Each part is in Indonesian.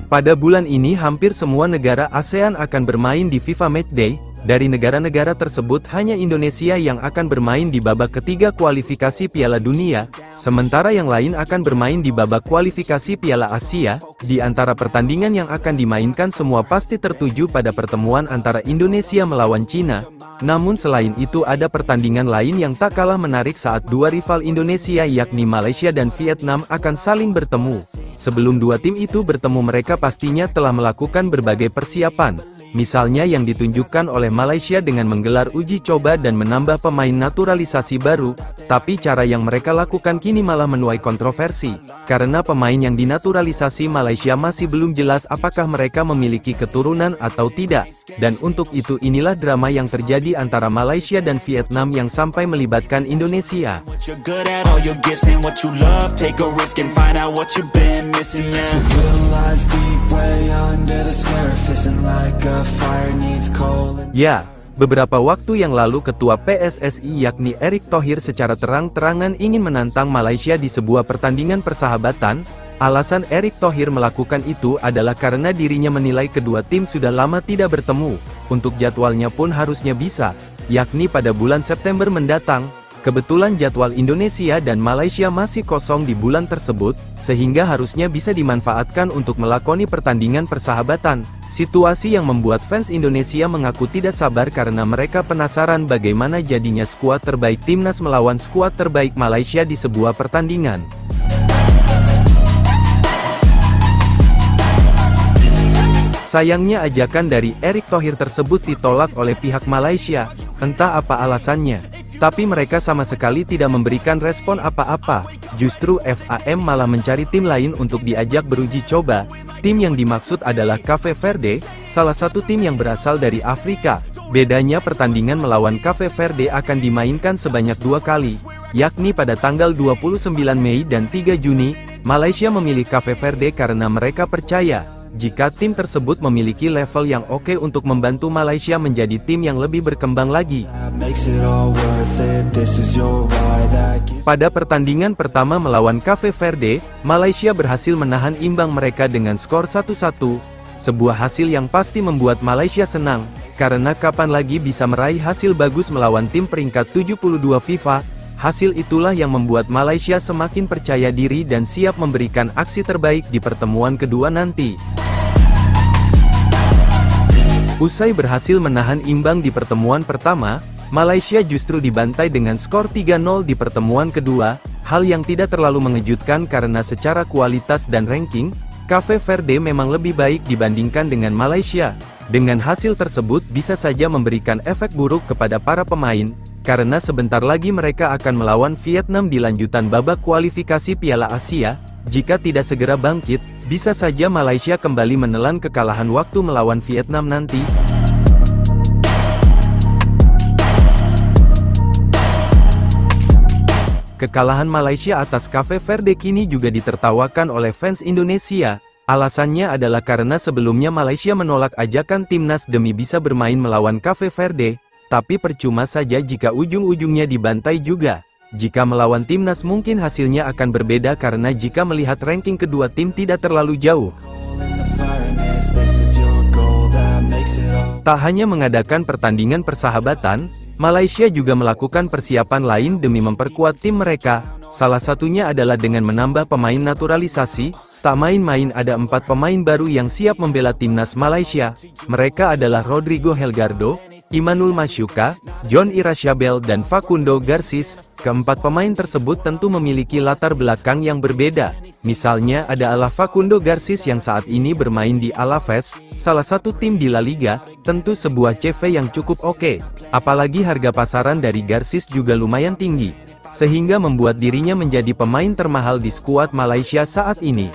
Pada bulan ini hampir semua negara ASEAN akan bermain di FIFA Matchday. Dari negara-negara tersebut hanya Indonesia yang akan bermain di babak ketiga kualifikasi Piala Dunia, sementara yang lain akan bermain di babak kualifikasi Piala Asia. Di antara pertandingan yang akan dimainkan semua pasti tertuju pada pertemuan antara Indonesia melawan Cina. Namun selain itu ada pertandingan lain yang tak kalah menarik saat dua rival Indonesia yakni Malaysia dan Vietnam akan saling bertemu. Sebelum dua tim itu bertemu mereka pastinya telah melakukan berbagai persiapan. Misalnya yang ditunjukkan oleh Malaysia dengan menggelar uji coba dan menambah pemain naturalisasi baru, tapi cara yang mereka lakukan kini malah menuai kontroversi, karena pemain yang dinaturalisasi Malaysia masih belum jelas apakah mereka memiliki keturunan atau tidak, dan untuk itu inilah drama yang terjadi antara Malaysia dan Vietnam yang sampai melibatkan Indonesia. Ya, beberapa waktu yang lalu Ketua PSSI yakni Erick Thohir secara terang-terangan ingin menantang Malaysia di sebuah pertandingan persahabatan. Alasan Erick Thohir melakukan itu adalah karena dirinya menilai kedua tim sudah lama tidak bertemu. Untuk jadwalnya pun harusnya bisa, yakni pada bulan September mendatang. Kebetulan jadwal Indonesia dan Malaysia masih kosong di bulan tersebut, sehingga harusnya bisa dimanfaatkan untuk melakoni pertandingan persahabatan. Situasi yang membuat fans Indonesia mengaku tidak sabar karena mereka penasaran bagaimana jadinya skuad terbaik timnas melawan skuad terbaik Malaysia di sebuah pertandingan. Sayangnya ajakan dari Erick Thohir tersebut ditolak oleh pihak Malaysia, entah apa alasannya. Tapi mereka sama sekali tidak memberikan respon apa-apa. Justru FAM malah mencari tim lain untuk diajak beruji coba. Tim yang dimaksud adalah Cape Verde, salah satu tim yang berasal dari Afrika. Bedanya pertandingan melawan Cape Verde akan dimainkan sebanyak 2 kali, yakni pada tanggal 29 Mei dan 3 Juni. Malaysia memilih Cape Verde karena mereka percaya jika tim tersebut memiliki level yang oke untuk membantu Malaysia menjadi tim yang lebih berkembang lagi. Pada pertandingan pertama melawan Cape Verde, Malaysia berhasil menahan imbang mereka dengan skor 1-1. Sebuah hasil yang pasti membuat Malaysia senang, karena kapan lagi bisa meraih hasil bagus melawan tim peringkat 72 FIFA. Hasil itulah yang membuat Malaysia semakin percaya diri dan siap memberikan aksi terbaik di pertemuan kedua nanti. Usai berhasil menahan imbang di pertemuan pertama, Malaysia justru dibantai dengan skor 3-0 di pertemuan kedua, hal yang tidak terlalu mengejutkan karena secara kualitas dan ranking, Cape Verde memang lebih baik dibandingkan dengan Malaysia. Dengan hasil tersebut bisa saja memberikan efek buruk kepada para pemain, karena sebentar lagi mereka akan melawan Vietnam di lanjutan babak kualifikasi Piala Asia. Jika tidak segera bangkit, bisa saja Malaysia kembali menelan kekalahan waktu melawan Vietnam nanti. Kekalahan Malaysia atas Cape Verde kini juga ditertawakan oleh fans Indonesia. Alasannya adalah karena sebelumnya Malaysia menolak ajakan timnas demi bisa bermain melawan Cape Verde, tapi percuma saja jika ujung-ujungnya dibantai juga. Jika melawan timnas mungkin hasilnya akan berbeda karena jika melihat ranking kedua tim tidak terlalu jauh. Tak hanya mengadakan pertandingan persahabatan, Malaysia juga melakukan persiapan lain demi memperkuat tim mereka. Salah satunya adalah dengan menambah pemain naturalisasi. Tak main-main ada 4 pemain baru yang siap membela timnas Malaysia. Mereka adalah Rodrigo Helgardo, Imanul Masyuka, John Irashabel dan Facundo Garcis. Keempat pemain tersebut tentu memiliki latar belakang yang berbeda. Misalnya adalah Facundo Garcis yang saat ini bermain di Alaves, salah satu tim di La Liga, tentu sebuah CV yang cukup oke. Apalagi harga pasaran dari Garcis juga lumayan tinggi, sehingga membuat dirinya menjadi pemain termahal di skuad Malaysia saat ini.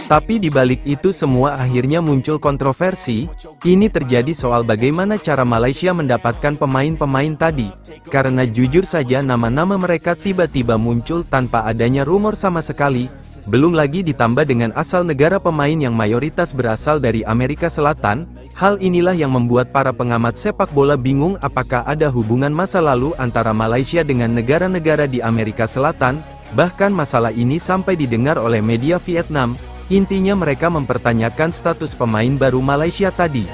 Tapi di balik itu semua akhirnya muncul kontroversi. Ini terjadi soal bagaimana cara Malaysia mendapatkan pemain-pemain tadi. Karena jujur saja nama-nama mereka tiba-tiba muncul tanpa adanya rumor sama sekali. belum lagi ditambah dengan asal negara pemain yang mayoritas berasal dari Amerika Selatan. Hal inilah yang membuat para pengamat sepak bola bingung apakah ada hubungan masa lalu antara Malaysia dengan negara-negara di Amerika Selatan. Bahkan masalah ini sampai didengar oleh media Vietnam. Intinya mereka mempertanyakan status pemain baru Malaysia tadi.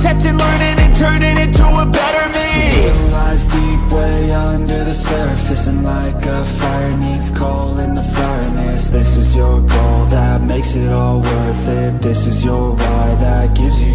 Testing, learning, and turning into a better me. It lies deep way under the surface, and like a fire needs coal in the furnace. This is your goal that makes it all worth it. This is your why that gives you